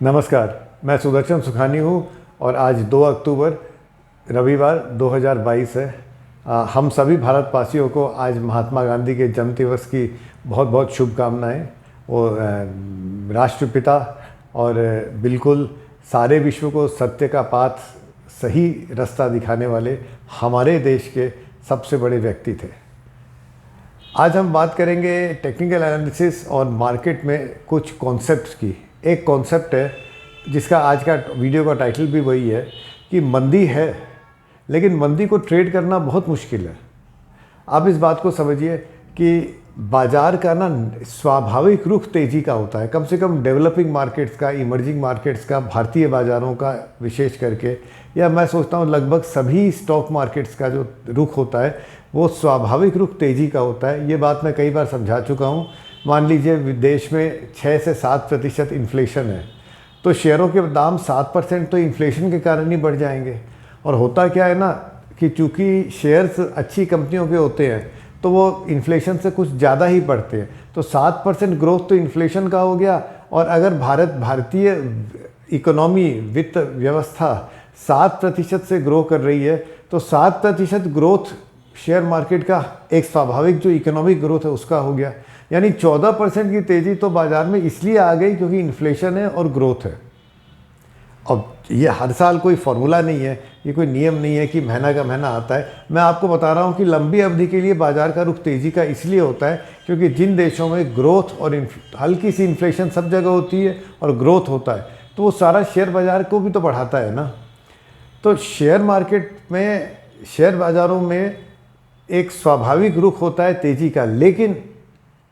नमस्कार, मैं सुदर्शन सुखानी हूँ और आज 2 अक्टूबर रविवार 2022 है। हम सभी भारतवासियों को आज महात्मा गांधी के जन्म दिवस की बहुत बहुत शुभकामनाएं। वो राष्ट्रपिता और बिल्कुल सारे विश्व को सत्य का पाथ, सही रास्ता दिखाने वाले हमारे देश के सबसे बड़े व्यक्ति थे। आज हम बात करेंगे टेक्निकल एनालिसिस और मार्केट में कुछ कॉन्सेप्ट्स की। एक कॉन्सेप्ट है जिसका आज का वीडियो का टाइटल भी वही है कि मंदी है, लेकिन मंदी को ट्रेड करना बहुत मुश्किल है। आप इस बात को समझिए कि बाज़ार का ना स्वाभाविक रुख तेज़ी का होता है। कम से कम डेवलपिंग मार्केट्स का, इमर्जिंग मार्केट्स का, भारतीय बाज़ारों का विशेष करके, या मैं सोचता हूँ लगभग सभी स्टॉक मार्केट्स का जो रुख होता है वो स्वाभाविक रुख तेज़ी का होता है। ये बात मैं कई बार समझा चुका हूँ। मान लीजिए देश में 6 से 7% इन्फ्लेशन है, तो शेयरों के दाम 7% तो इन्फ्लेशन के कारण ही बढ़ जाएंगे। और होता क्या है ना कि चूँकि शेयर्स अच्छी कंपनियों के होते हैं तो वो इन्फ्लेशन से कुछ ज़्यादा ही बढ़ते हैं। तो 7% ग्रोथ तो इन्फ्लेशन का हो गया। और अगर भारतीय इकोनॉमी, वित्त व्यवस्था 7% से ग्रो कर रही है तो 7% ग्रोथ शेयर मार्केट का एक स्वाभाविक जो इकोनॉमिक ग्रोथ है उसका हो गया। यानी 14% की तेज़ी तो बाज़ार में इसलिए आ गई क्योंकि इन्फ्लेशन है और ग्रोथ है। अब ये हर साल कोई फॉर्मूला नहीं है, ये कोई नियम नहीं है कि महीना का महीना आता है। मैं आपको बता रहा हूँ कि लंबी अवधि के लिए बाज़ार का रुख तेज़ी का इसलिए होता है क्योंकि जिन देशों में ग्रोथ और हल्की सी इन्फ्लेशन सब जगह होती है और ग्रोथ होता है तो वो सारा शेयर बाज़ार को भी तो बढ़ाता है ना। तो शेयर मार्केट में, शेयर बाज़ारों में एक स्वाभाविक रुख होता है तेज़ी का, लेकिन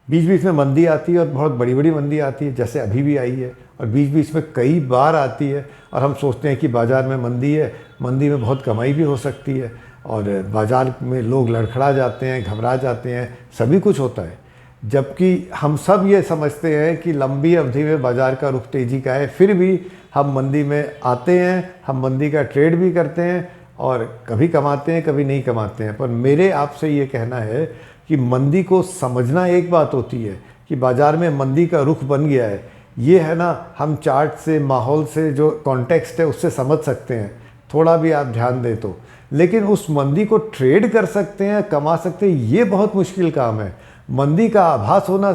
बीच बीच में मंदी आती है और बहुत बड़ी बड़ी मंदी आती है, जैसे अभी भी आई है। और बीच बीच में कई बार आती है और हम सोचते हैं कि बाज़ार में मंदी है, मंदी में बहुत कमाई भी हो सकती है, और बाज़ार में लोग लड़खड़ा जाते हैं, घबरा जाते हैं, सभी कुछ होता है। जबकि हम सब ये समझते हैं कि लंबी अवधि में बाज़ार का रुख तेज़ी का है, फिर भी हम मंदी में आते हैं, हम मंदी का ट्रेड भी करते हैं और कभी कमाते हैं कभी नहीं कमाते हैं। पर मेरे आपसे ये कहना है कि मंदी को समझना एक बात होती है कि बाज़ार में मंदी का रुख बन गया है, ये है ना, हम चार्ट से, माहौल से, जो कॉन्टेक्स्ट है उससे समझ सकते हैं, थोड़ा भी आप ध्यान दें तो। लेकिन उस मंदी को ट्रेड कर सकते हैं, कमा सकते हैं, ये बहुत मुश्किल काम है। मंदी का आभास होना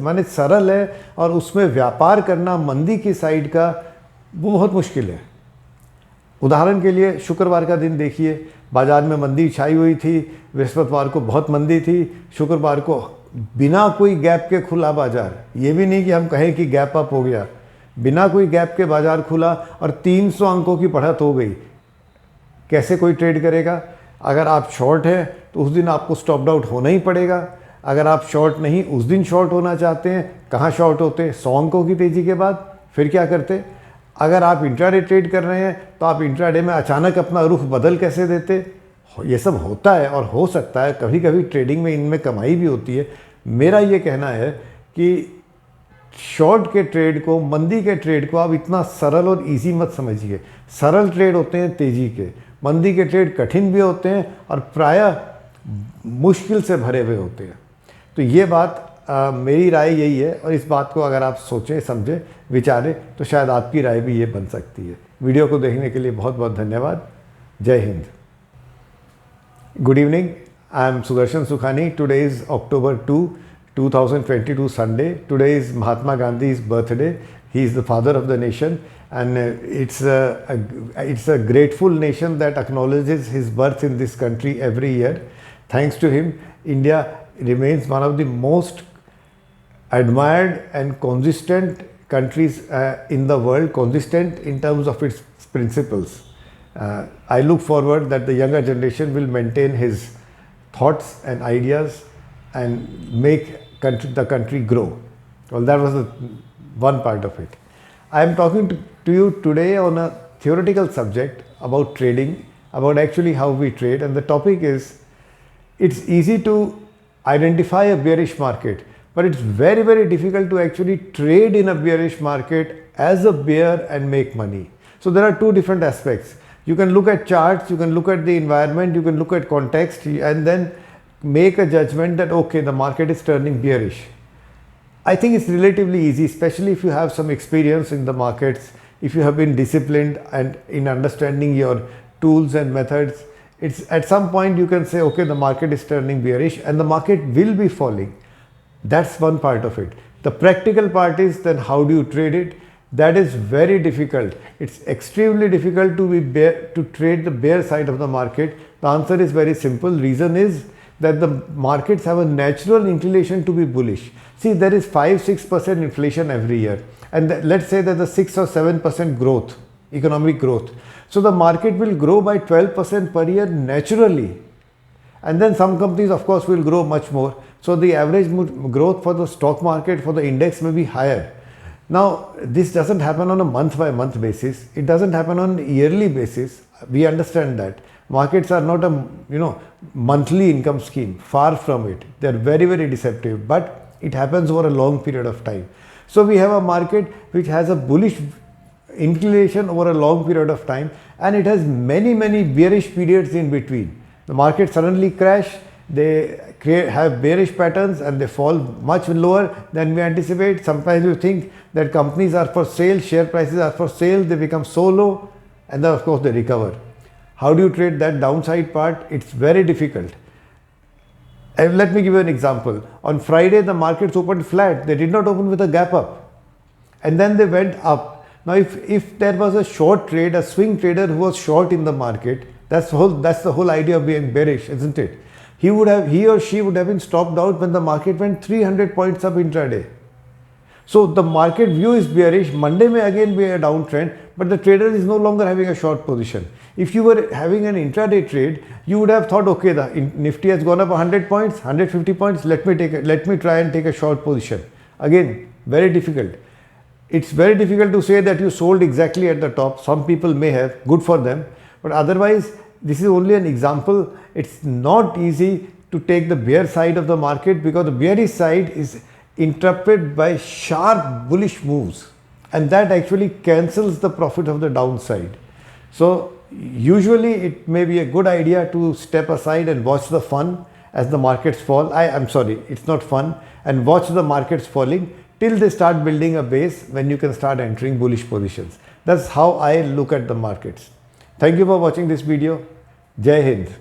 माने सरल है, और उसमें व्यापार करना मंदी की साइड का वो बहुत मुश्किल है। उदाहरण के लिए शुक्रवार का दिन देखिए, बाज़ार में मंदी छाई हुई थी, बृहस्पतिवार को बहुत मंदी थी, शुक्रवार को बिना कोई गैप के खुला बाज़ार। ये भी नहीं कि हम कहें कि गैप अप हो गया, बिना कोई गैप के बाज़ार खुला और 300 अंकों की बढ़त हो गई। कैसे कोई ट्रेड करेगा? अगर आप शॉर्ट हैं तो उस दिन आपको स्टॉप आउट होना ही पड़ेगा। अगर आप शॉर्ट नहीं, उस दिन शॉर्ट होना चाहते हैं, कहाँ शॉर्ट होते? 100 अंकों की तेज़ी के बाद फिर क्या करते? अगर आप इंट्राडे ट्रेड कर रहे हैं तो आप इंट्राडे में अचानक अपना रुख बदल कैसे देते? ये सब होता है और हो सकता है, कभी कभी ट्रेडिंग में इनमें कमाई भी होती है। मेरा ये कहना है कि शॉर्ट के ट्रेड को, मंदी के ट्रेड को आप इतना सरल और इजी मत समझिए। सरल ट्रेड होते हैं तेज़ी के, मंदी के ट्रेड कठिन भी होते हैं और प्रायः मुश्किल से भरे हुए होते हैं। तो ये बात मेरी राय यही है, और इस बात को अगर आप सोचें, समझें, विचारें तो शायद आपकी राय भी ये बन सकती है। वीडियो को देखने के लिए बहुत बहुत धन्यवाद। जय Hind. Good evening, I am Sudarshan Sukhani. Today is October 2, 2022 Sunday. Today is Mahatma Gandhi's birthday. He is the father of the nation, and it's a grateful nation that acknowledges his birth in this country every year. Thanks to him, India remains one of the most admired and consistent countries in the world, consistent in terms of its principles. I look forward that the younger generation will maintain his thoughts and ideas and make the country grow. Well, that was one part of it. I am talking to you today on a theoretical subject about trading, about actually how we trade, and the topic is, it's easy to identify a bearish market, but it's very, very difficult to actually trade in a bearish market as a bear and make money. So there are two different aspects. You can look at charts, you can look at the environment, you can look at context, and then make a judgment that okay, the market is turning bearish. I think it's relatively easy, especially if you have some experience in the markets, if you have been disciplined and in understanding your tools and methods. It's at some point you can say, okay, the market is turning bearish and the market will be falling. That's one part of it. The practical part is then how do you trade it? That is very difficult. It's extremely difficult to trade the bear side of the market. The answer is very simple. Reason is that the markets have a natural inclination to be bullish. See, there is 5-6% inflation every year, and let's say that the 6 or 7% growth, economic growth. So the market will grow by 12% per year naturally, and then some companies of course will grow much more. So the average growth for the stock market, for the index, may be higher. Now this doesn't happen on a month by month basis. It doesn't happen on a yearly basis. We understand that. Markets are not a monthly income scheme. Far from it. They are very, very deceptive. But it happens over a long period of time. So we have a market which has a bullish inclination over a long period of time, and it has many, many bearish periods in between. The market suddenly crash. They have bearish patterns and they fall much lower than we anticipate. Sometimes you think that companies are for sale, share prices are for sale, they become so low, and then of course they recover. How do you trade that downside part? It's very difficult. And let me give you an example. On Friday the markets opened flat. They did not open with a gap up, and then they went up. Now if there was a short trade, a swing trader who was short in the market, that's the whole idea of being bearish, isn't it? He or she would have been stopped out when the market went 300 points up intraday. So the market view is bearish. Monday may again be a downtrend, but the trader is no longer having a short position. If you were having an intraday trade, you would have thought, okay, the Nifty has gone up 100 points, 150 points. Let me try and take a short position. Again, very difficult. It's very difficult to say that you sold exactly at the top. Some people may have, good for them, but otherwise, this is only an example. It's not easy to take the bear side of the market, because the bearish side is interrupted by sharp bullish moves, and that actually cancels the profit of the downside. So usually it may be a good idea to step aside and watch the fun as the markets fall. I'm sorry, it's not fun, and watch the markets falling till they start building a base when you can start entering bullish positions. That's how I look at the markets. Thank you for watching this video. Jai Hind.